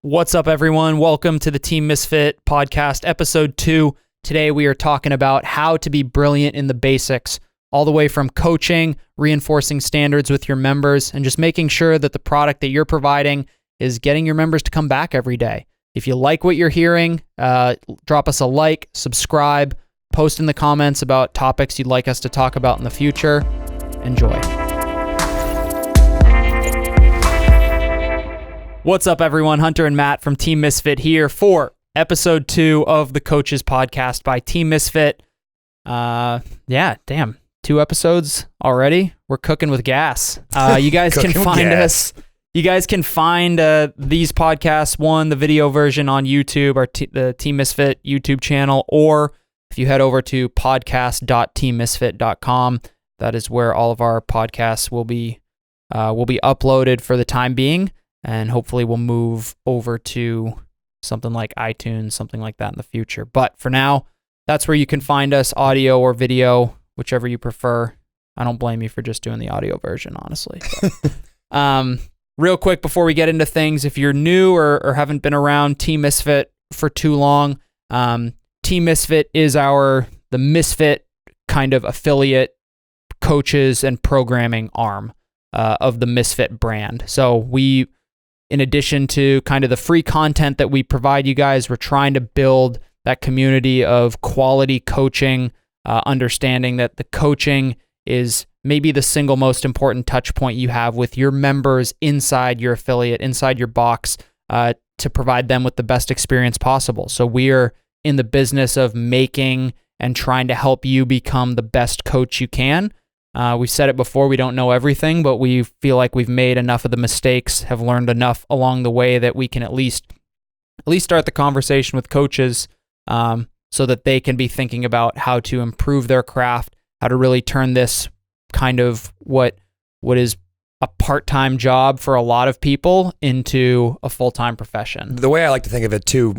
What's up, everyone? Welcome to the Team Misfit podcast, episode 2. Today, we are talking about how to be brilliant in the basics, all the way from coaching, reinforcing standards with your members, and just making sure that the product that you're providing is getting your members to come back every day. If you like what you're hearing, drop us a like, subscribe, post in the comments about topics you'd like us to talk about in the future. Enjoy. What's up, everyone? Hunter and Matt from Team Misfit here for episode 2 of the Coaches Podcast by Team Misfit. 2 episodes already. We're cooking with gas. You guys can find us. You guys can find these podcasts, the video version on YouTube, the Team Misfit YouTube channel, or if you head over to podcast.teammisfit.com, that is where all of our podcasts will be uploaded for the time being. And hopefully we'll move over to something like iTunes, something like that in the future. But for now, that's where you can find us, audio or video, whichever you prefer. I don't blame you for just doing the audio version, honestly. Real quick before we get into things, if you're new or haven't been around Team Misfit for too long, Team Misfit is the Misfit kind of affiliate coaches and programming arm of the Misfit brand. So we, in addition to kind of the free content that we provide you guys, we're trying to build that community of quality coaching, understanding that the coaching is maybe the single most important touch point you have with your members inside your affiliate, inside your box, to provide them with the best experience possible. So we are in the business of making and trying to help you become the best coach you can. We've said it before, we don't know everything, but we feel like we've made enough of the mistakes, have learned enough along the way that we can at least start the conversation with coaches so that they can be thinking about how to improve their craft, how to really turn this kind of what is a part-time job for a lot of people into a full-time profession. The way I like to think of it too,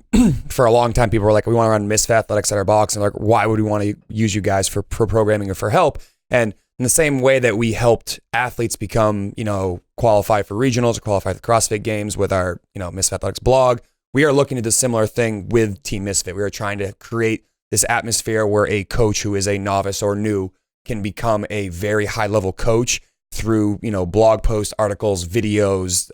for a long time, people were like, we want to run Misfit Athletics at our box, and like, why would we want to use you guys for programming or for help? And in the same way that we helped athletes become, qualify for regionals or qualify for CrossFit games with our, Misfit Athletics blog, we are looking to do a similar thing with Team Misfit. We are trying to create this atmosphere where a coach who is a novice or new can become a very high-level coach through, blog posts, articles, videos.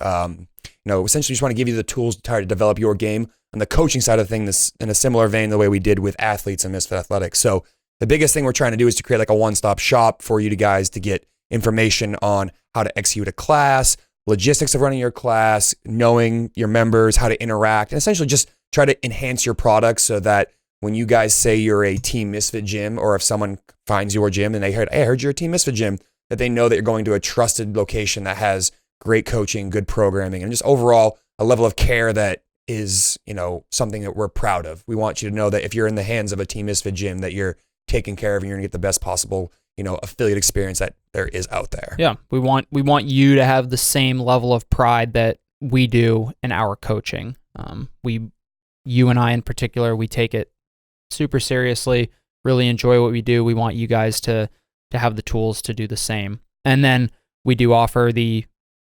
Essentially just want to give you the tools to try to develop your game on the coaching side of things in a similar vein the way we did with athletes in Misfit Athletics. So the biggest thing we're trying to do is to create like a one-stop shop for you guys to get information on how to execute a class, logistics of running your class, knowing your members, how to interact, and essentially just try to enhance your product so that when you guys say you're a Team Misfit gym, or if someone finds your gym and they heard, hey, I heard you're a Team Misfit gym, that they know that you're going to a trusted location that has great coaching, good programming, and just overall a level of care that is, something that we're proud of. We want you to know that if you're in the hands of a Team Misfit gym, that you're taken care of and you're gonna get the best possible, affiliate experience that there is out there. Yeah, we want you to have the same level of pride that we do in our coaching. You and I in particular, we take it super seriously, really enjoy what we do. We want you guys to have the tools to do the same. And then we do offer the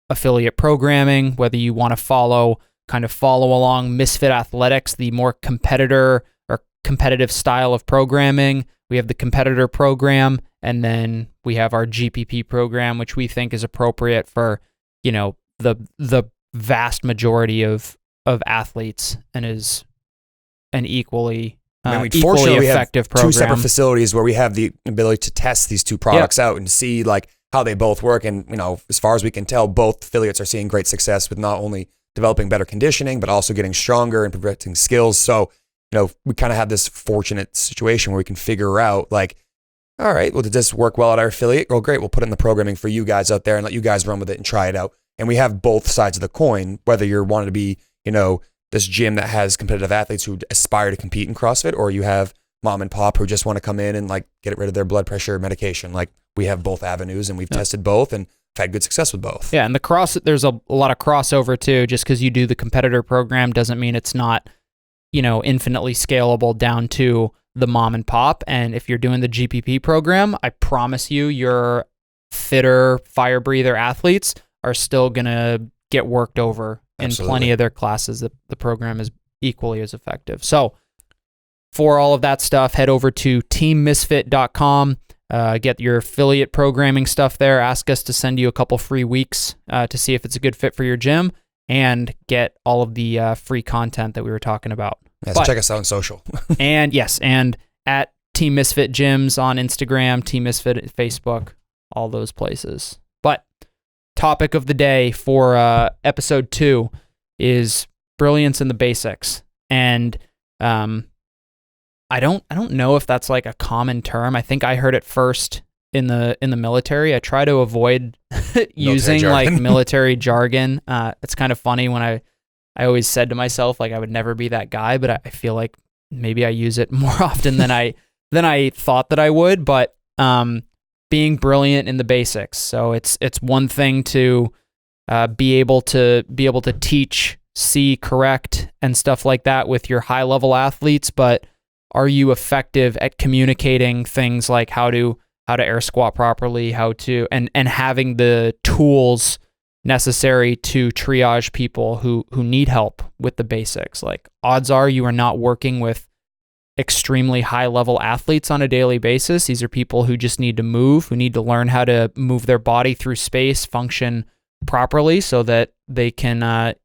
affiliate programming, whether you want to follow along Misfit Athletics, the more competitive style of programming. We have the competitor program, and then we have our GPP program, which we think is appropriate for, the vast majority of athletes, and is an equally effective program. Two separate facilities where we have the ability to test these two products out and see like how they both work. And, as far as we can tell, both affiliates are seeing great success with not only developing better conditioning, but also getting stronger and progressing skills. So, we kind of have this fortunate situation where we can figure out like, all right, well, did this work well at our affiliate? Oh, great. We'll put it in the programming for you guys out there and let you guys run with it and try it out. And we have both sides of the coin, whether you're wanting to be, this gym that has competitive athletes who aspire to compete in CrossFit, or you have mom and pop who just want to come in and like get rid of their blood pressure medication. Like we have both avenues and we've tested both and had good success with both. Yeah. And there's a lot of crossover too. Just because you do the competitor program doesn't mean it's not, infinitely scalable down to the mom and pop. And if you're doing the GPP program, I promise you, your fitter, fire breather athletes are still going to get worked over in plenty of their classes, the program is equally as effective. So for all of that stuff, head over to teammisfit.com. Get your affiliate programming stuff there. Ask us to send you a couple free weeks to see if it's a good fit for your gym, and get all of the free content that we were talking about. Yeah, so check us out on social. and at Team Misfit Gyms on Instagram, Team Misfit at Facebook, all those places. But topic of the day for episode 2 is brilliance in the basics. And I don't know if that's like a common term. I think I heard it first in the military. I try to avoid using like military jargon. It's kind of funny when I always said to myself like I would never be that guy, but I feel like maybe I use it more often than I thought that I would. But being brilliant in the basics. So it's one thing to be able to teach, see, correct, and stuff like that with your high level athletes, but are you effective at communicating things like how to air squat properly, and having the tools necessary to triage people who need help with the basics? Like, odds are you are not working with extremely high level athletes on a daily basis. These are people who just need to move, who need to learn how to move their body through space, function properly so that they can,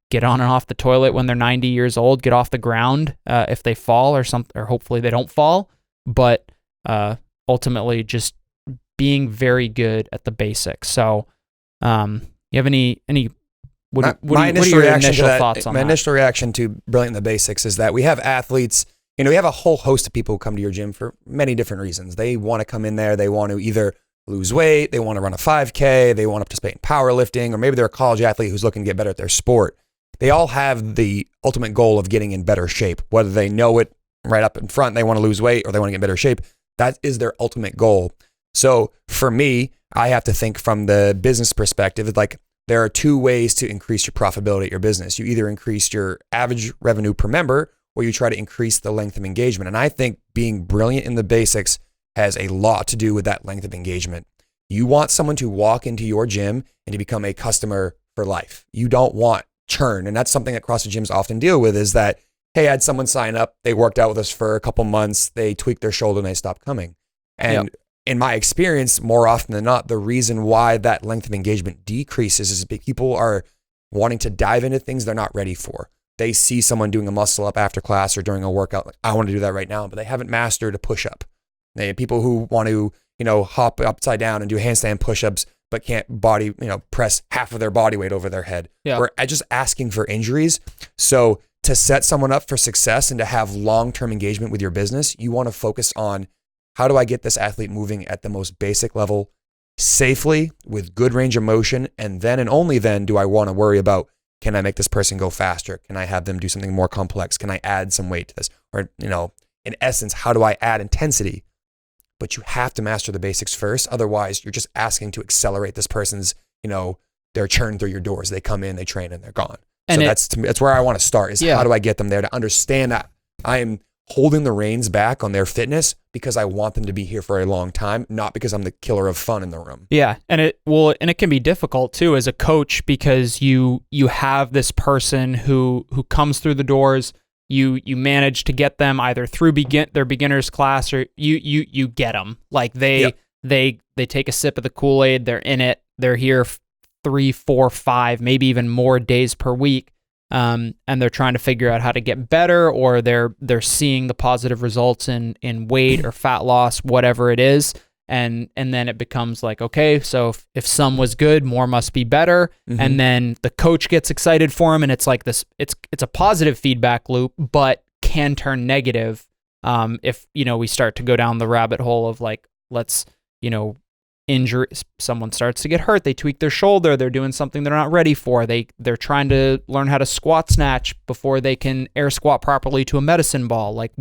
get on and off the toilet when they're 90 years old, get off the ground if they fall or something, or hopefully they don't fall. But ultimately, just being very good at the basics. So, you have any? What are your initial thoughts on that? My initial reaction to brilliant in the basics is that we have athletes. We have a whole host of people who come to your gym for many different reasons. They want to come in there. They want to either lose weight, they want to run a 5K, they want to participate in powerlifting, or maybe they're a college athlete who's looking to get better at their sport. They all have the ultimate goal of getting in better shape, whether they know it right up in front, they want to lose weight, or they want to get in better shape. That is their ultimate goal. So for me, I have to think from the business perspective. Like, there are 2 ways to increase your profitability at your business. You either increase your average revenue per member, or you try to increase the length of engagement. And I think being brilliant in the basics has a lot to do with that length of engagement. You want someone to walk into your gym and to become a customer for life. You don't want churn. And that's something that CrossFit gyms often deal with, is that, hey, I had someone sign up, they worked out with us for a couple months, they tweaked their shoulder and they stopped coming. And in my experience, more often than not, the reason why that length of engagement decreases is people are wanting to dive into things they're not ready for. They see someone doing a muscle up after class or during a workout, like, I want to do that right now, but they haven't mastered a push-up. They have people who want to, hop upside down and do handstand push-ups, but can't press half of their body weight over their head. Yeah. We're just asking for injuries. So to set someone up for success and to have long-term engagement with your business, you want to focus on, how do I get this athlete moving at the most basic level safely with good range of motion? And then and only then do I want to worry about, can I make this person go faster? Can I have them do something more complex? Can I add some weight to this? Or, in essence, how do I add intensity? But you have to master the basics first. Otherwise, you're just asking to accelerate this person's, their churn through your doors. They come in, they train, and they're gone. And so that's where I want to start, is how do I get them there to understand that I am holding the reins back on their fitness because I want them to be here for a long time, not because I'm the killer of fun in the room. Yeah. And it can be difficult too as a coach, because you have this person who comes through the doors, you manage to get them either through their beginner's class, or you get them. Like they take a sip of the Kool-Aid, they're in it, they're here 3, 4, 5, maybe even more days per week. And they're trying to figure out how to get better, or they're seeing the positive results in weight or fat loss, whatever it is. And then it becomes like, okay, so if some was good, more must be better. Mm-hmm. And then the coach gets excited for him, and it's like this, it's a positive feedback loop, but can turn negative if, we start to go down the rabbit hole of like, let's, injury, someone starts to get hurt, they tweak their shoulder, they're doing something they're not ready for, they're trying to learn how to squat snatch before they can air squat properly to a medicine ball. Like,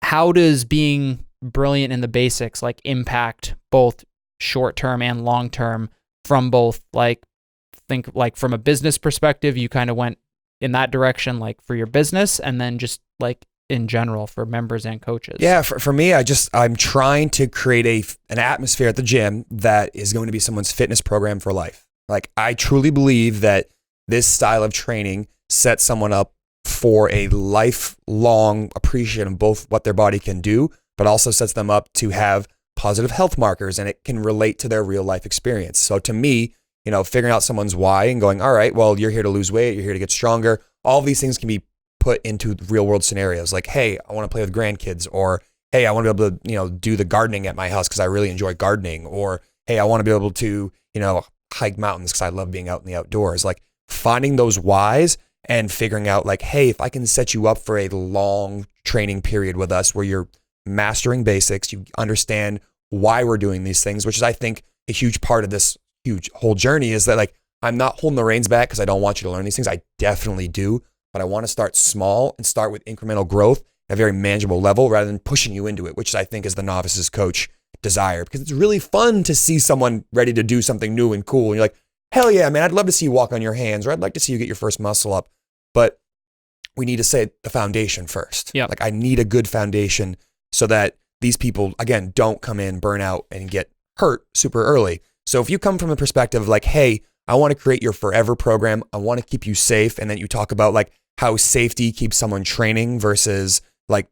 how does being brilliant in the basics like impact both short-term and long-term, from both from a business perspective, you kind of went in that direction, like for your business, and then just like in general for members and coaches? Yeah, for me, I'm trying to create an atmosphere at the gym that is going to be someone's fitness program for life. Like, I truly believe that this style of training sets someone up for a lifelong appreciation of both what their body can do, but also sets them up to have positive health markers, and it can relate to their real life experience. So to me, figuring out someone's why and going, all right, well, you're here to lose weight, you're here to get stronger. All of these things can be put into real world scenarios like, hey, I want to play with grandkids, or hey, I want to be able to, do the gardening at my house because I really enjoy gardening, or hey, I want to be able to, hike mountains because I love being out in the outdoors. Like finding those whys and figuring out like, hey, if I can set you up for a long training period with us where you're mastering basics, you understand why we're doing these things, which is, I think, a huge part of this huge whole journey is that like, I'm not holding the reins back because I don't want you to learn these things. I definitely do, but I want to start small and start with incremental growth at a very manageable level rather than pushing you into it, which I think is the novices coach desire, because it's really fun to see someone ready to do something new and cool. And you're like, hell yeah, man, I'd love to see you walk on your hands, or I'd like to see you get your first muscle up. But we need to set the foundation first. Yeah. Like I need a good foundation so that these people, again, don't come in, burn out, and get hurt super early. So if you come from the perspective of like, hey, I want to create your forever program, I want to keep you safe, and then you talk about like how safety keeps someone training versus like,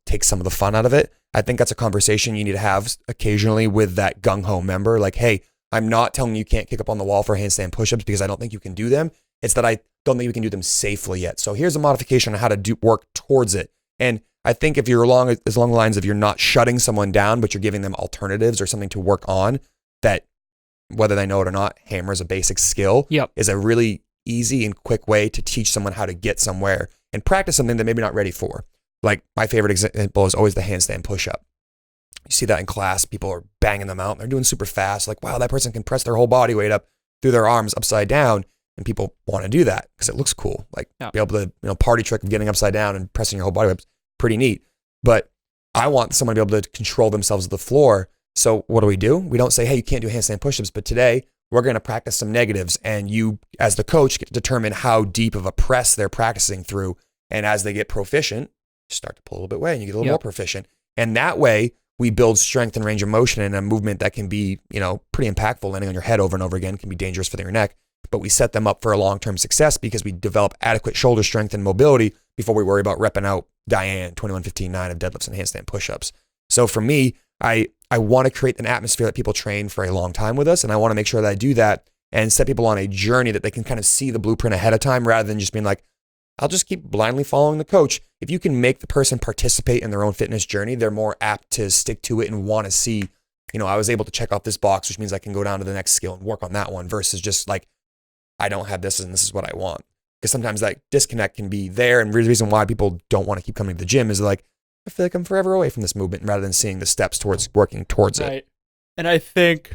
take some of the fun out of it. I think that's a conversation you need to have occasionally with that gung-ho member. Like, hey, I'm not telling you can't kick up on the wall for handstand push-ups because I don't think you can do them. It's that I don't think you can do them safely yet. So here's a modification on how to work towards it. And I think if you're along the lines of you're not shutting someone down, but you're giving them alternatives or something to work on that, whether they know it or not, hammer is a basic skill, is a really easy and quick way to teach someone how to get somewhere and practice something that maybe not ready for. Like my favorite example is always the handstand push-up. You see that in class, people are banging them out and they're doing super fast. Like, wow, that person can press their whole body weight up through their arms upside down. And people want to do that because it looks cool. Like be able to, party trick of getting upside down and pressing your whole body up is pretty neat. But I want someone to be able to control themselves at the floor. So what do? We don't say, hey, you can't do handstand push-ups, but today we're going to practice some negatives. And you, as the coach, get to determine how deep of a press they're practicing through. And as they get proficient, you start to pull a little bit away and you get a little more proficient. And that way we build strength and range of motion in a movement that can be, pretty impactful. Landing on your head over and over again can be dangerous for your neck, but we set them up for a long-term success because we develop adequate shoulder strength and mobility before we worry about repping out Diane 21-15-9 of deadlifts and handstand push-ups. So for me, I want to create an atmosphere that people train for a long time with us. And I want to make sure that I do that and set people on a journey that they can kind of see the blueprint ahead of time rather than just being like, I'll just keep blindly following the coach. If you can make the person participate in their own fitness journey, they're more apt to stick to it and want to see, I was able to check off this box, which means I can go down to the next skill and work on that one versus just like, I don't have this and this is what I want. Because sometimes that disconnect can be there. And the reason why people don't want to keep coming to the gym is like, I feel like I'm forever away from this movement rather than seeing the steps towards working towards it. And I think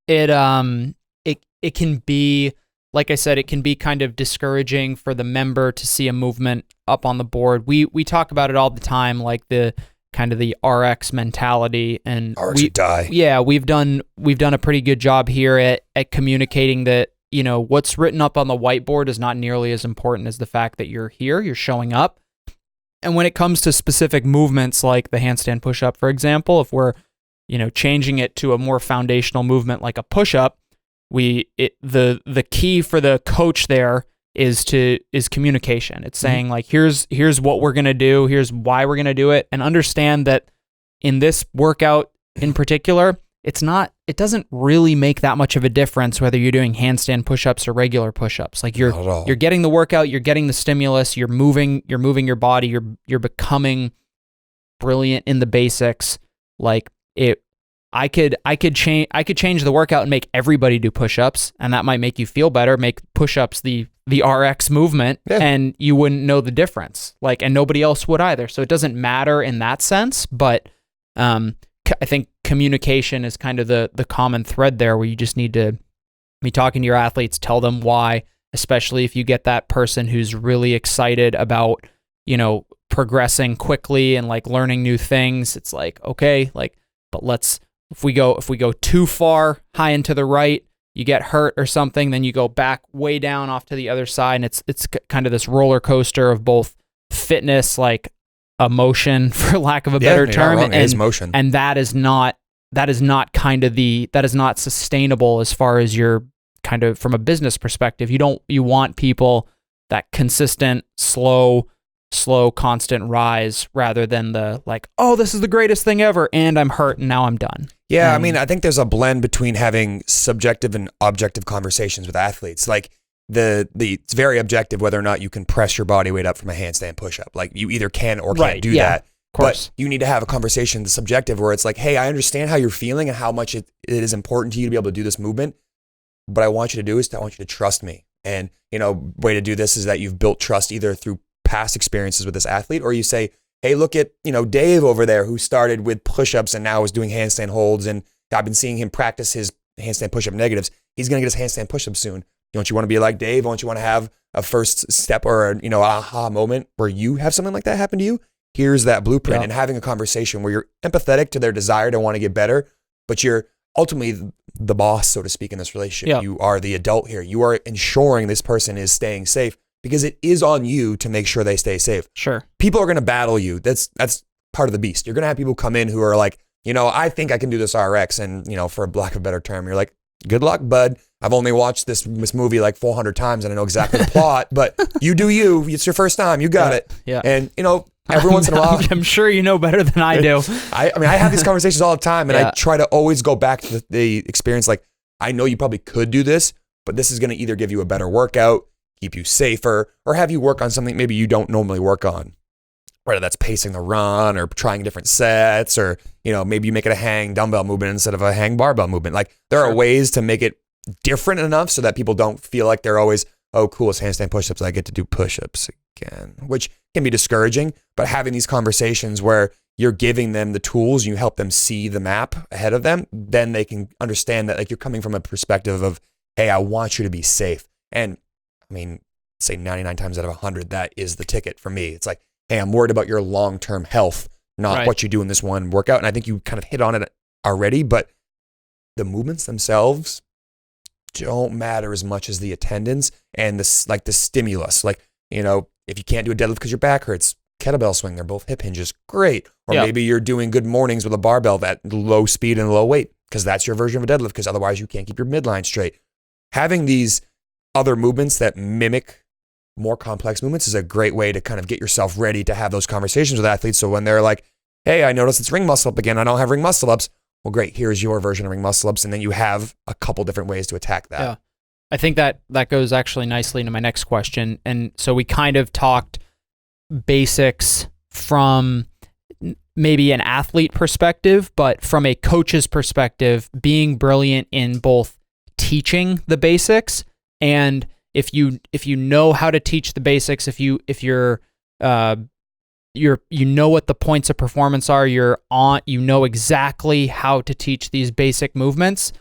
it can be, like I said, it can be kind of discouraging for the member to see a movement up on the board. We talk about it all the time, like the kind of the RX mentality, and RX would die. Yeah, we've done a pretty good job here at communicating that, what's written up on the whiteboard is not nearly as important as the fact that you're here, you're showing up. And when it comes to specific movements like the handstand push-up, for example, if we're, changing it to a more foundational movement like a push-up, the key for the coach there is communication. It's saying like, here's what we're going to do. Here's why we're going to do it. And understand that in this workout in particular, it doesn't really make that much of a difference whether you're doing handstand push-ups or regular push-ups. Like you're getting the workout, you're getting the stimulus, you're moving your body, you're becoming brilliant in the basics. Like I could change the workout and make everybody do push-ups, and that might make you feel better, make push-ups the RX movement, and you wouldn't know the difference. Like, and nobody else would either. So it doesn't matter in that sense, but I think communication is kind of the common thread there, where you just need to be talking to your athletes, tell them why, especially if you get that person who's really excited about, progressing quickly and like learning new things. It's like, okay, like, but if we go too far high and to the right, you get hurt or something, then you go back way down off to the other side. And it's kind of this roller coaster of both fitness, like emotion, for lack of a better term, and that is not sustainable as far as your kind of from a business perspective. You want people that consistent, slow, constant rise rather than the like, oh, this is the greatest thing ever and I'm hurt and now I'm done. Yeah, I mean, I think there's a blend between having subjective and objective conversations with athletes. Like it's very objective whether or not you can press your body weight up from a handstand push-up. Like you either can or can't do that. Of course. But you need to have a conversation that's subjective where it's like, hey, I understand how you're feeling and how much it is important to you to be able to do this movement. But I want you to do is I want you to trust me. And, way to do this is that you've built trust either through past experiences with this athlete, or you say, hey, look at, Dave over there who started with push-ups and now is doing handstand holds. And I've been seeing him practice his handstand push-up negatives. He's going to get his handstand push-ups soon. Don't you want to be like Dave? Don't you want to have a first step or, an aha moment where you have something like that happen to you? Here's that blueprint. And having a conversation where you're empathetic to their desire to want to get better, but you're ultimately the boss, so to speak, in this relationship. Yeah. You are the adult here. You are ensuring this person is staying safe because it is on you to make sure they stay safe. Sure. People are going to battle you. That's part of the beast. You're going to have people come in who are like, I think I can do this RX. And, for lack of a better term, you're like, good luck, bud. I've only watched this movie like 400 times and I know exactly the plot, but you do you. It's your first time. You got it. Yeah. And, every once in a while. I'm sure you know better than I do. I have these conversations all the time and I try to always go back to the experience. Like, I know you probably could do this, but this is going to either give you a better workout, keep you safer, or have you work on something maybe you don't normally work on. Whether that's pacing the run or trying different sets or, maybe you make it a hang dumbbell movement instead of a hang barbell movement. Like there are ways to make it different enough so that people don't feel like they're always, oh, cool, it's handstand push-ups. I get to do push-ups again, which can be discouraging. But having these conversations where you're giving them the tools, you help them see the map ahead of them, then they can understand that like you're coming from a perspective of, hey, I want you to be safe. And I mean, say 99 times out of 100, that is the ticket for me. It's like, hey, I'm worried about your long-term health, not what you do in this one workout. And I think you kind of hit on it already, but the movements themselves don't matter as much as the attendance and the stimulus. Like, if you can't do a deadlift because your back hurts, kettlebell swing, they're both hip hinges, great. Or maybe you're doing good mornings with a barbell at low speed and low weight because that's your version of a deadlift because otherwise you can't keep your midline straight. Having these other movements that mimic more complex movements is a great way to kind of get yourself ready to have those conversations with athletes. So when they're like, hey, I noticed it's ring muscle up again, I don't have ring muscle ups. Well, great, here's your version of ring muscle ups. And then you have a couple different ways to attack that. Yeah. I think that goes actually nicely into my next question. And so we kind of talked basics from maybe an athlete perspective, but from a coach's perspective, being brilliant in both teaching the basics and if you know how to teach the basics, if you know what the points of performance are, you know exactly how to teach these basic movements,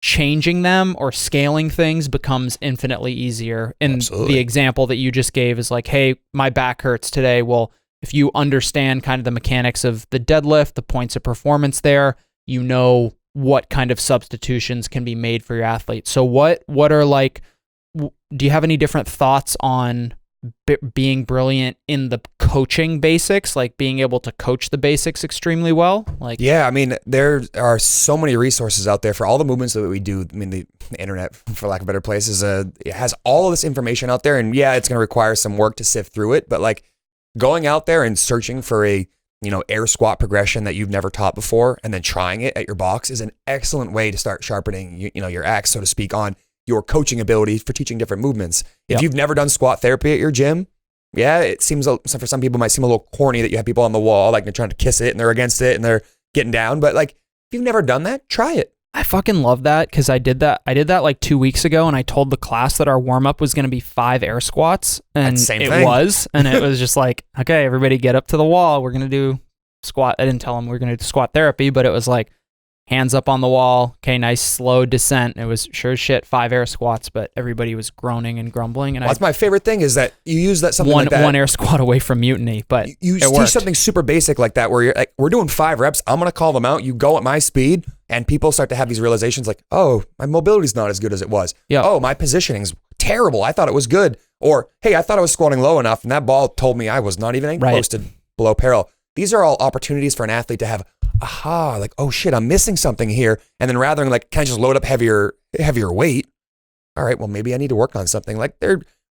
changing them or scaling things becomes infinitely easier. And Absolutely. The example that you just gave is like, hey, my back hurts today. Well, if you understand kind of the mechanics of the deadlift, the points of performance there, you know what kind of substitutions can be made for your athlete. So what are like, do you have any different thoughts on being brilliant in the coaching basics, like being able to coach the basics extremely well? Like, yeah, I mean, there are so many resources out there for all the movements that we do. I mean, the internet, for lack of a better place, it has all this information out there, and yeah, it's going to require some work to sift through it. But like going out there and searching for a air squat progression that you've never taught before, and then trying it at your box is an excellent way to start sharpening your axe, so to speak, on your coaching ability for teaching different movements. If you've never done squat therapy at your gym, yeah, it seems for some people it might seem a little corny that you have people on the wall like they're trying to kiss it and they're against it and they're getting down. But like, if you've never done that, try it. I fucking love that because I did that like 2 weeks ago and I told the class that our warm up was going to be 5 air squats and it was just like, okay, everybody get up to the wall. We're going to do squat. I didn't tell them we were going to do squat therapy, but it was like, hands up on the wall. Okay, nice slow descent. It was sure as shit 5 air squats, but everybody was groaning and grumbling. And that's my favorite thing is that you use that something like that. One air squat away from mutiny, but you teach something super basic like that where you're like, we're doing 5 reps. I'm going to call them out. You go at my speed, and people start to have these realizations like, oh, my mobility's not as good as it was. Yeah. Oh, my positioning's terrible. I thought it was good. Or, hey, I thought I was squatting low enough, and that ball told me I was not even close to below parallel. These are all opportunities for an athlete to have like, oh shit, I'm missing something here. And then rather than like, can I just load up heavier weight? all right, well, maybe I need to work on something. Like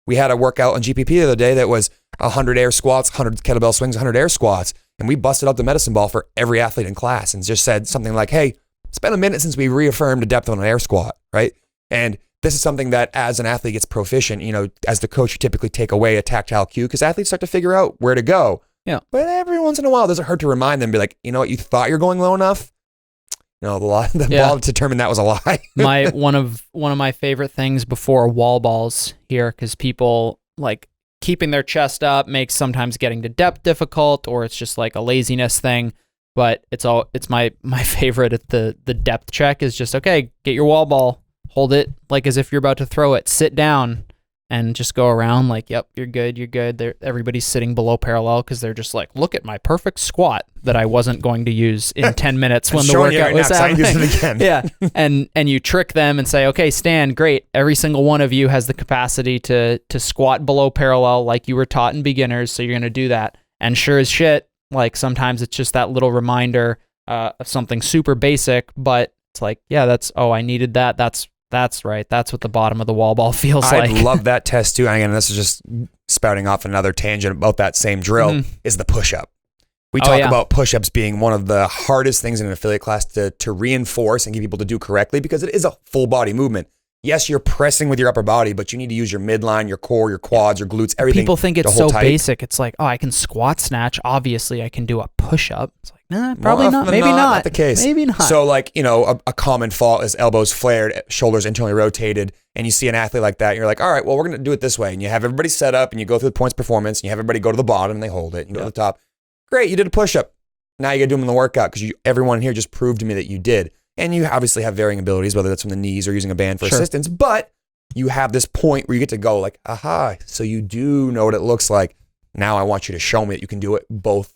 we had a workout on GPP the other day that was 100 air squats, 100 kettlebell swings, 100 air squats. And we busted out the medicine ball for every athlete in class and just said something like, hey, it's been a minute since we reaffirmed a depth on an air squat, right? And this is something that as an athlete gets proficient, as the coach, you typically take away a tactile cue because athletes start to figure out where to go. Yeah. But every once in a while, it doesn't hurt to remind them, be like, you know what, you thought you're going low enough? No, the ball determined that was a lie. One of my favorite things before wall balls here, because people like keeping their chest up makes sometimes getting to depth difficult, or it's just like a laziness thing. But it's my favorite at the depth check is just, okay, get your wall ball, hold it like as if you're about to throw it, sit down, and just go around like, yep, you're good. Everybody's sitting below parallel because they're just like, look at my perfect squat that I wasn't going to use in 10 minutes when the workout was happening. Use it again. Yeah, and you trick them and say, okay, Stan, great. Every single one of you has the capacity to squat below parallel like you were taught in beginners, so you're going to do that. And sure as shit, like sometimes it's just that little reminder of something super basic, but it's like, yeah, I needed that. That's right. That's what the bottom of the wall ball feels like. I love that test too. And again, this is just spouting off another tangent about that same drill, is the push-up. We talk about push-ups being one of the hardest things in an affiliate class to reinforce and get people to do correctly because it is a full body movement. Yes, you're pressing with your upper body, but you need to use your midline, your core, your quads, your glutes, everything. People think it's so basic. It's like, I can squat snatch. Obviously, I can do a push-up. It's like, nah, probably not. Maybe not the case. Maybe not. So like, a common fault is elbows flared, shoulders internally rotated, and you see an athlete like that, and you're like, all right, well, we're going to do it this way. And you have everybody set up, and you go through the points performance, and you have everybody go to the bottom, and they hold it, and you go to the top. Great, you did a push-up. Now you got to do them in the workout because everyone here just proved to me that you did. And you obviously have varying abilities, whether that's from the knees or using a band for assistance, but you have this point where you get to go like, aha, so you do know what it looks like. Now I want you to show me that you can do it both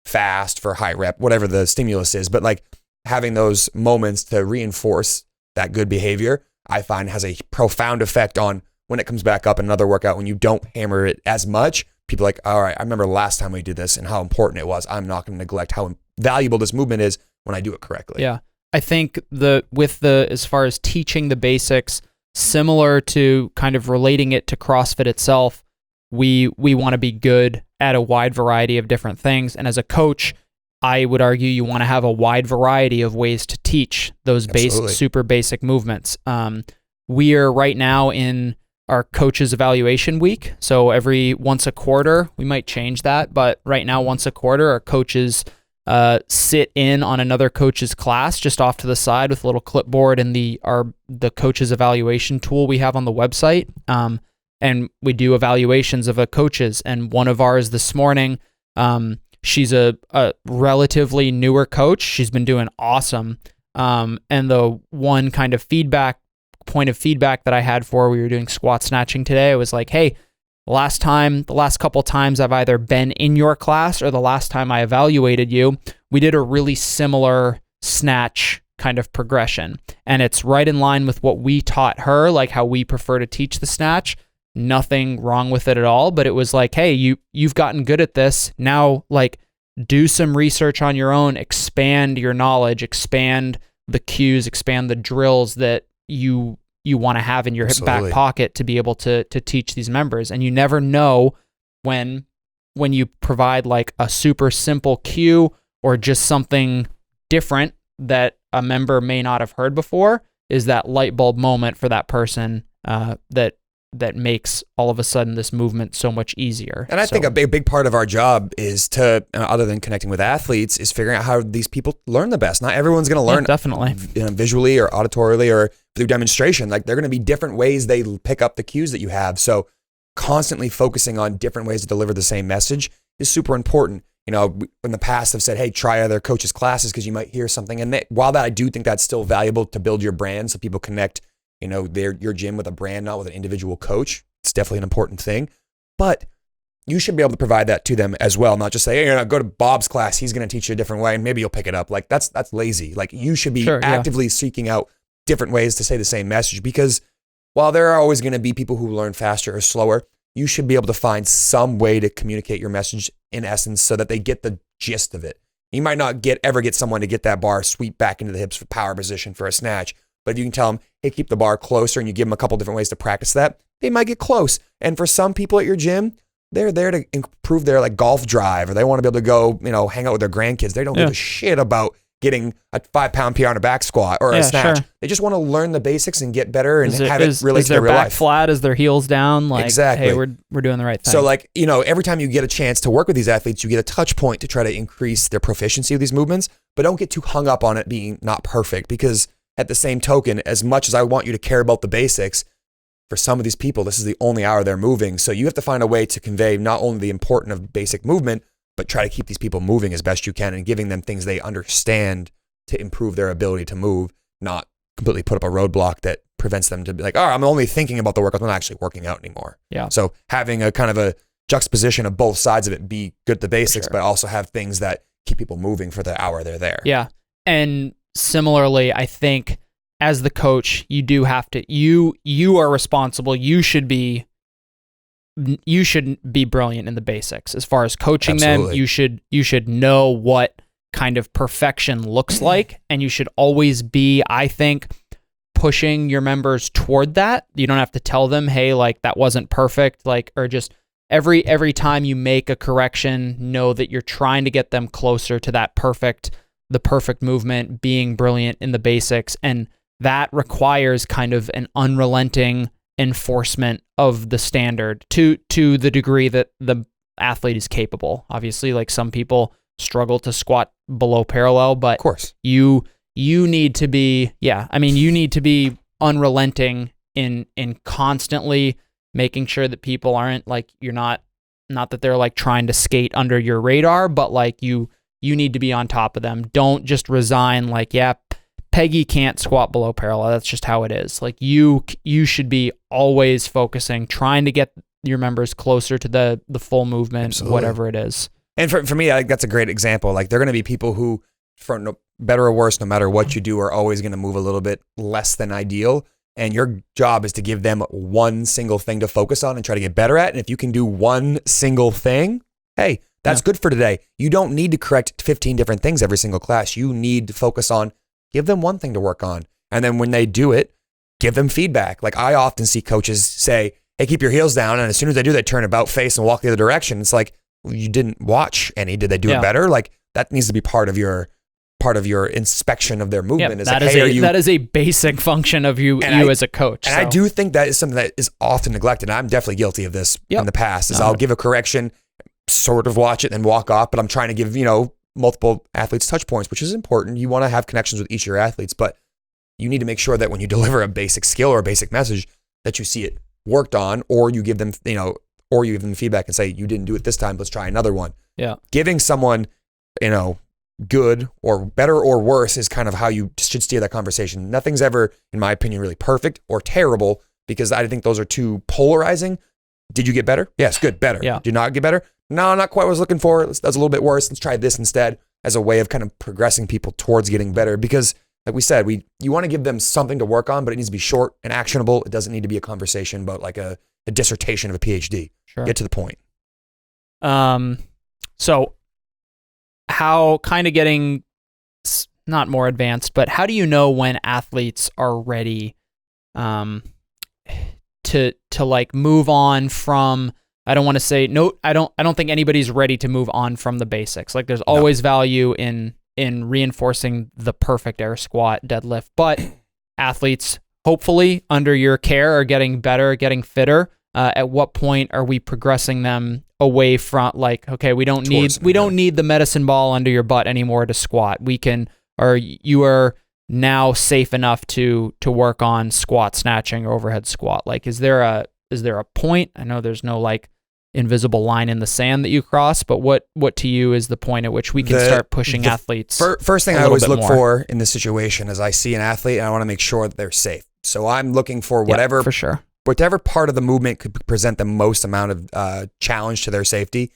fast for high rep, whatever the stimulus is. But like having those moments to reinforce that good behavior, I find has a profound effect on when it comes back up in another workout, when you don't hammer it as much. People are like, all right, I remember last time we did this and how important it was. I'm not going to neglect how valuable this movement is when I do it correctly. Yeah. I think as far as teaching the basics, similar to kind of relating it to CrossFit itself, we want to be good at a wide variety of different things. And as a coach, I would argue you want to have a wide variety of ways to teach those super basic movements. We are right now in our coaches evaluation week. So once a quarter, we might change that, but right now once a quarter, our coaches sit in on another coach's class just off to the side with a little clipboard and the coach's evaluation tool we have on the website. And we do evaluations of a coach's. And one of ours this morning, she's a relatively newer coach. She's been doing awesome. And the one kind of point of feedback that I had for her, we were doing squat snatching today. I was like, hey, the last couple times I've either been in your class or the last time I evaluated you, we did a really similar snatch kind of progression. And it's right in line with what we taught her, like how we prefer to teach the snatch. Nothing wrong with it at all, but it was like, hey, you've gotten good at this. Now, like, do some research on your own, expand your knowledge, expand the cues, expand the drills that you want to have in your back pocket to be able to teach these members. And you never know when you provide like a super simple cue or just something different that a member may not have heard before is that light bulb moment for that person that makes all of a sudden this movement so much easier. And I think a big part of our job is to, other than connecting with athletes, is figuring out how these people learn the best. Not everyone's going to learn definitely visually or auditorily or through demonstration. Like, there are going to be different ways they pick up the cues that you have. So constantly focusing on different ways to deliver the same message is super important. In the past I've said, hey, try other coaches' classes because you might hear something. And while I do think that's still valuable to build your brand so people connect your gym with a brand, not with an individual coach. It's definitely an important thing, but you should be able to provide that to them as well. Not just say, hey, go to Bob's class. He's going to teach you a different way and maybe you'll pick it up. Like that's lazy. Like, you should be actively seeking out different ways to say the same message, because while there are always going to be people who learn faster or slower, you should be able to find some way to communicate your message in essence so that they get the gist of it. You might not ever get someone to get that bar sweep back into the hips for power position for a snatch, But if you can tell them, hey, keep the bar closer, and you give them a couple different ways to practice that, they might get close. And for some people at your gym, they're there to improve their like golf drive, or they want to be able to go, hang out with their grandkids. They don't give a shit about getting a 5-pound PR on a back squat or a snatch. Sure. They just want to learn the basics and get better and have it relate to their real life. Is their back flat? Is their heels down? Like, exactly. Hey, we're doing the right thing. So like, every time you get a chance to work with these athletes, you get a touch point to try to increase their proficiency of these movements, but don't get too hung up on it being not perfect, because at the same token, as much as I want you to care about the basics, for some of these people, this is the only hour they're moving. So you have to find a way to convey not only the importance of basic movement, but try to keep these people moving as best you can and giving them things they understand to improve their ability to move, not completely put up a roadblock that prevents them to be like, oh, I'm only thinking about the workout, I'm not actually working out anymore. Yeah. So having a kind of a juxtaposition of both sides of it, be good at the basics, but also have things that keep people moving for the hour they're there. Yeah. And similarly, I think as the coach, you do have to, you are responsible. You should be brilliant in the basics as far as coaching Absolutely. them. You should know what kind of perfection looks like, and you should always be, I think, pushing your members toward that. You don't have to tell them, hey, like that wasn't perfect, like, or just every time you make a correction, know that you're trying to get them closer to the perfect movement, being brilliant in the basics. And that requires kind of an unrelenting enforcement of the standard to the degree that the athlete is capable. Obviously, like some people struggle to squat below parallel, but of course you need to be, you need to be unrelenting in constantly making sure that people aren't like, you're not that they're like trying to skate under your radar, but like you need to be on top of them. Don't just resign like, yeah, Peggy can't squat below parallel. That's just how it is. Like you should be always focusing, trying to get your members closer to the full movement, Absolutely. Whatever it is. And for me, I think that's a great example. Like they're going to be people who, for better or worse, no matter what you do, are always going to move a little bit less than ideal. And your job is to give them one single thing to focus on and try to get better at. And if you can do one single thing, hey, that's good for today. You don't need to correct 15 different things every single class. You need to focus on, give them one thing to work on. And then when they do it, give them feedback. Like I often see coaches say, hey, keep your heels down. And as soon as they do, they turn about face and walk the other direction. It's like, well, you didn't watch any. Did they do it better? Like that needs to be part of your inspection of their movement. That is a basic function of you as a coach. And I do think that is something that is often neglected. And I'm definitely guilty of this in the past. I'll give a correction, sort of watch it, and walk off. But I'm trying to give multiple athletes touch points, which is important. You want to have connections with each of your athletes, but you need to make sure that when you deliver a basic skill or a basic message, that you see it worked on, or you give them or you give them feedback and say, you didn't do it this time, let's try another one. Yeah. Giving someone, good or better or worse is kind of how you should steer that conversation. Nothing's ever, in my opinion, really perfect or terrible, because I think those are too polarizing. Did you get better? Yes, good, better. Yeah. Did you not get better? No, not quite what I was looking for. That's a little bit worse. Let's try this instead, as a way of kind of progressing people towards getting better. Because like we said, you want to give them something to work on, but it needs to be short and actionable. It doesn't need to be a conversation about like a dissertation of a PhD. Sure. Get to the point. So how kind of getting not more advanced, but how do you know when athletes are ready to like move on from, I don't want to say no, I don't think anybody's ready to move on from the basics. Like there's always value in reinforcing the perfect air squat, deadlift, but athletes hopefully under your care are getting better, getting fitter. At what point are we progressing them away from like, okay, we don't need the medicine ball under your butt anymore to squat. We can, or you are now safe enough to work on squat snatching or overhead squat. Like, is there a point? I know there's no like invisible line in the sand that you cross, but what to you is the point at which we can start pushing athletes? First thing I always look for in this situation is I see an athlete and I want to make sure that they're safe. So I'm looking for whatever, for sure. Whatever part of the movement could present the most amount of challenge to their safety.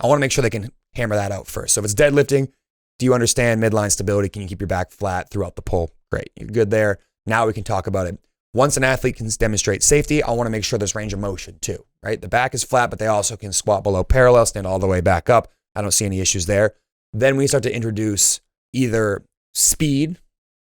I want to make sure they can hammer that out first. So if it's deadlifting, do you understand midline stability? Can you keep your back flat throughout the pull? Great, you're good there. Now we can talk about it. Once an athlete can demonstrate safety, I want to make sure there's range of motion too, right? The back is flat, but they also can squat below parallel, stand all the way back up. I don't see any issues there. Then we start to introduce either speed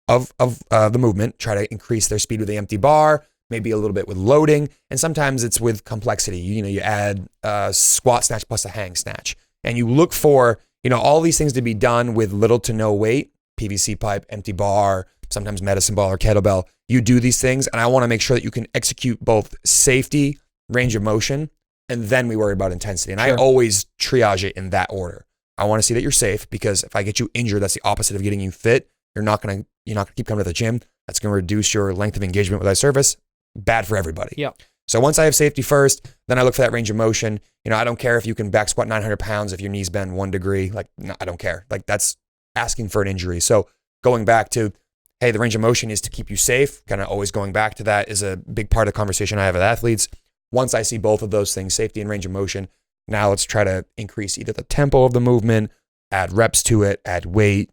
of the movement, try to increase their speed with the empty bar, maybe a little bit with loading, and sometimes it's with complexity. You add a squat snatch plus a hang snatch, and you look for, all these things to be done with little to no weight, PVC pipe, empty bar, sometimes medicine ball or kettlebell. You do these things, and I want to make sure that you can execute both safety, range of motion, and then we worry about intensity. And I always triage it in that order. I want to see that you're safe, because if I get you injured, that's the opposite of getting you fit. You're not gonna keep coming to the gym. That's gonna reduce your length of engagement with that service. Bad for everybody. Yeah. So once I have safety first, then I look for that range of motion. I don't care if you can back squat 900 pounds if your knees bend 1 degree. No, I don't care. That's asking for an injury. So going back to, hey, the range of motion is to keep you safe. Kind of always going back to that is a big part of the conversation I have with athletes. Once I see both of those things, safety and range of motion, now let's try to increase either the tempo of the movement, add reps to it, add weight.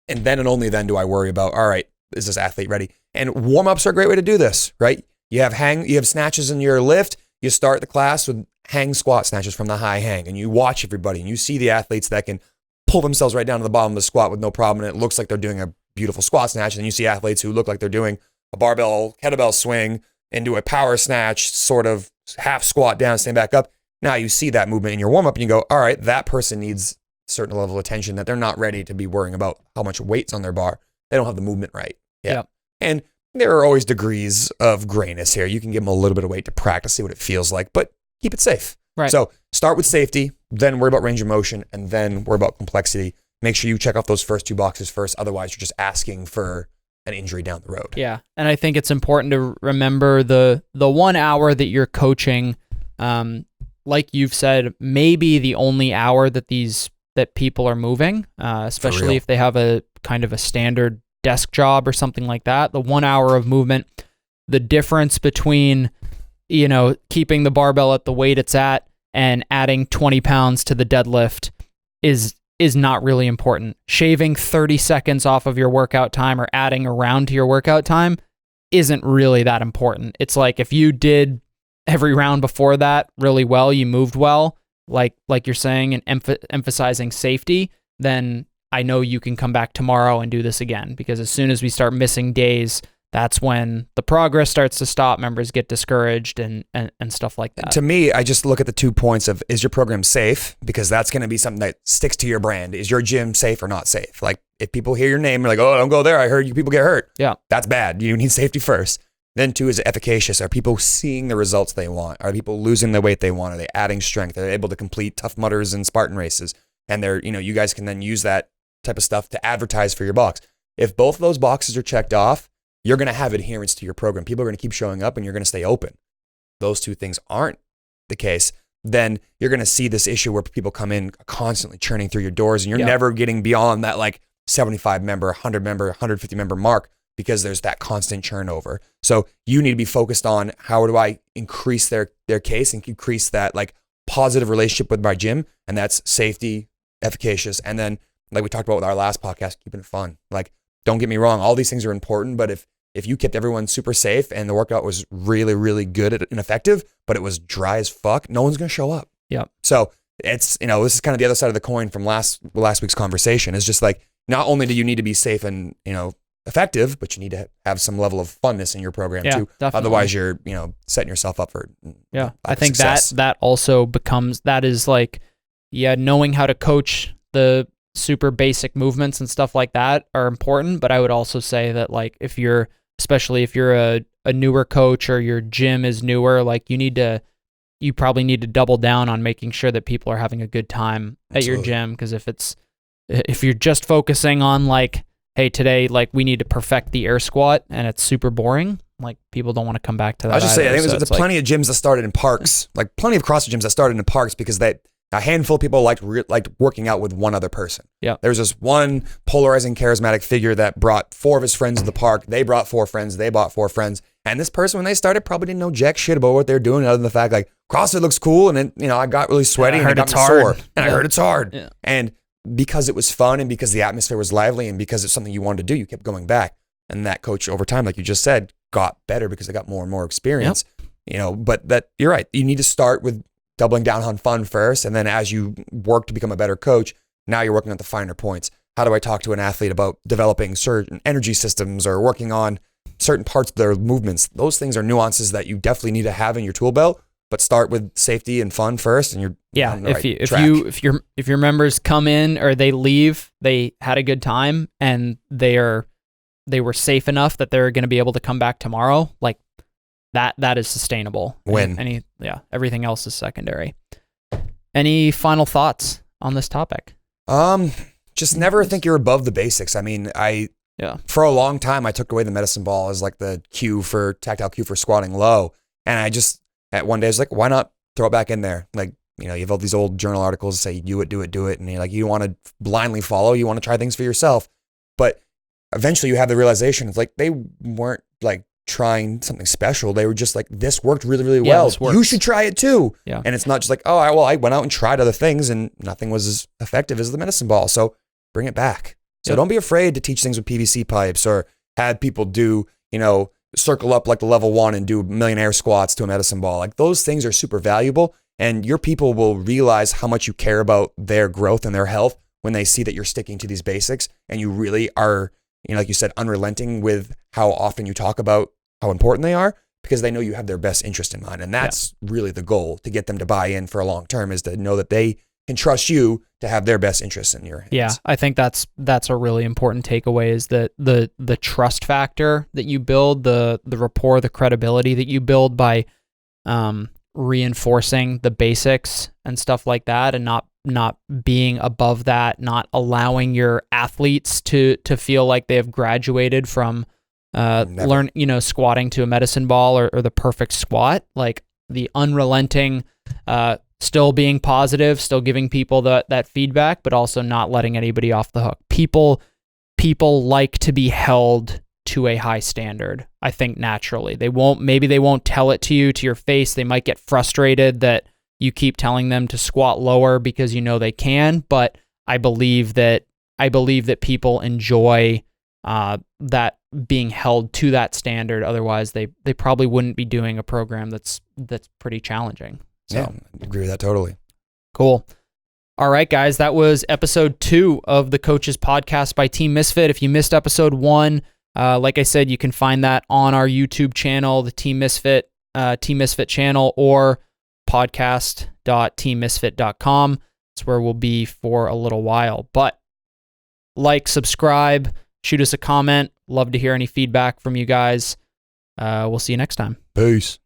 And then and only then do I worry about, all right, is this athlete ready? And warm-ups are a great way to do this, right? You have snatches in your lift. You start the class with hang squat snatches from the high hang, and you watch everybody, and you see the athletes that can pull themselves right down to the bottom of the squat with no problem, and it looks like they're doing a beautiful squat snatch. And you see athletes who look like they're doing a barbell kettlebell swing into a power snatch, sort of half squat down, stand back up. Now you see that movement in your warm-up, and you go, all right, that person needs a certain level of attention, that they're not ready to be worrying about how much weight's on their bar. They don't have the movement right yet. Yep. And there are always degrees of grayness here. You can give them a little bit of weight to practice, see what it feels like, but keep it safe. Right. So start with safety, then worry about range of motion, and then worry about complexity. Make sure you check off those first 2 boxes first. Otherwise, you're just asking for an injury down the road. Yeah. And I think it's important to remember the 1 hour that you're coaching, like you've said, maybe the only hour that people are moving, especially if they have a kind of a standard desk job or something like that. The 1 hour of movement, the difference between, keeping the barbell at the weight it's at and adding 20 pounds to the deadlift is not really important. Shaving 30 seconds off of your workout time or adding a round to your workout time isn't really that important. It's like if you did every round before that really well, you moved well, like you're saying, and emphasizing safety, then I know you can come back tomorrow and do this again. Because as soon as we start missing days, that's when the progress starts to stop, members get discouraged and stuff like that. To me, I just look at the 2 points of, is your program safe? Because that's going to be something that sticks to your brand. Is your gym safe or not safe? Like if people hear your name, they're like, oh, don't go there. I heard you people get hurt. Yeah. That's bad. You need safety first. Then 2, is it efficacious? Are people seeing the results they want? Are people losing the weight they want? Are they adding strength? Are they able to complete Tough Mudders and Spartan races? And they're, you guys can then use that type of stuff to advertise for your box. If both of those boxes are checked off, you're going to have adherence to your program. People are going to keep showing up and you're going to stay open. Those 2 things aren't the case, then you're going to see this issue where people come in constantly churning through your doors, and you're never getting beyond that 75 member, 100 member, 150 member mark, because there's that constant churn over. So you need to be focused on, how do I increase their case and increase that positive relationship with my gym? And that's safety, efficacious, and then like we talked about with our last podcast, keeping it fun. Don't get me wrong, all these things are important, but if you kept everyone super safe and the workout was really, really good and effective, but it was dry as fuck, no one's going to show up. Yeah. So it's, this is kind of the other side of the coin from last week's conversation. It's just not only do you need to be safe and, effective, but you need to have some level of funness in your program too. Definitely. Otherwise you're, setting yourself up for I think success. that also becomes, that is knowing how to coach the super basic movements and stuff like that are important. But I would also say that especially if you're a newer coach or your gym is newer, you probably need to double down on making sure that people are having a good time at your gym. Because if you're just focusing on hey, today, we need to perfect the air squat and it's super boring, people don't want to come back to that. I was just saying, I think there's plenty of gyms that started in parks, plenty of CrossFit gyms that started in parks because a handful of people liked working out with one other person. Yeah. There was this one polarizing, charismatic figure that brought 4 of his friends to the park. They brought 4 friends. They brought 4 friends. And this person, when they started, probably didn't know jack shit about what they're doing, other than the fact CrossFit looks cool, and then I got really sweaty and I got sore, and I heard it's hard. Yeah. And because it was fun and because the atmosphere was lively and because it's something you wanted to do, you kept going back. And that coach over time, like you just said, got better because they got more and more experience. Yep. But that you're right. You need to start with doubling down on fun first. And then as you work to become a better coach, now you're working on the finer points. how do I talk to an athlete about developing certain energy systems or working on certain parts of their movements. Those things are nuances that you definitely need to have in your tool belt, but start with safety and fun first, and you're on the right track. If your members come in or they leave, they had a good time and they were safe enough that they're going to be able to come back tomorrow, like that is sustainable. Everything else is secondary. Any final thoughts on this topic? Just never think you're above the basics. I mean, for a long time, I took away the medicine ball as like the tactile cue for squatting low. And I just, at one day, I was like, why not throw it back in there? Like, you have all these old journal articles that say, do it. And you're like, you want to blindly follow, you want to try things for yourself. But eventually you have the realization, it's like, they weren't like trying something special. They were just like, this worked really, really well. You should try it too. Yeah. And it's not just like, I went out and tried other things and nothing was as effective as the medicine ball. So bring it back. So don't be afraid to teach things with PVC pipes or have people do, circle up like the level 1 and do millionaire squats to a medicine ball. Like those things are super valuable, and your people will realize how much you care about their growth and their health when they see that you're sticking to these basics and you really are, like you said, unrelenting with how often you talk about how important they are, because they know you have their best interest in mind. And that's really the goal, to get them to buy in for a long term, is to know that they can trust you to have their best interests in your hands. Yeah, I think that's a really important takeaway, is that the trust factor that you build, the rapport, the credibility that you build by reinforcing the basics and stuff like that, and not being above that, not allowing your athletes to feel like they have graduated from squatting to a medicine ball or the perfect squat. Like the unrelenting, still being positive, still giving people that feedback, but also not letting anybody off the hook. People like to be held to a high standard, I think, naturally. Maybe they won't tell it to you to your face. They might get frustrated that you keep telling them to squat lower because they can, but I believe that people enjoy that, being held to that standard. Otherwise they probably wouldn't be doing a program that's pretty challenging. So, yeah, I agree with that totally. Cool. All right, guys, that was episode 2 of the Coaches Podcast by Team Misfit. If you missed episode 1, like I said, you can find that on our YouTube channel, the Team Misfit channel, or podcast.teammisfit.com. That's where we'll be for a little while. But subscribe, shoot us a comment. Love to hear any feedback from you guys. We'll see you next time. Peace.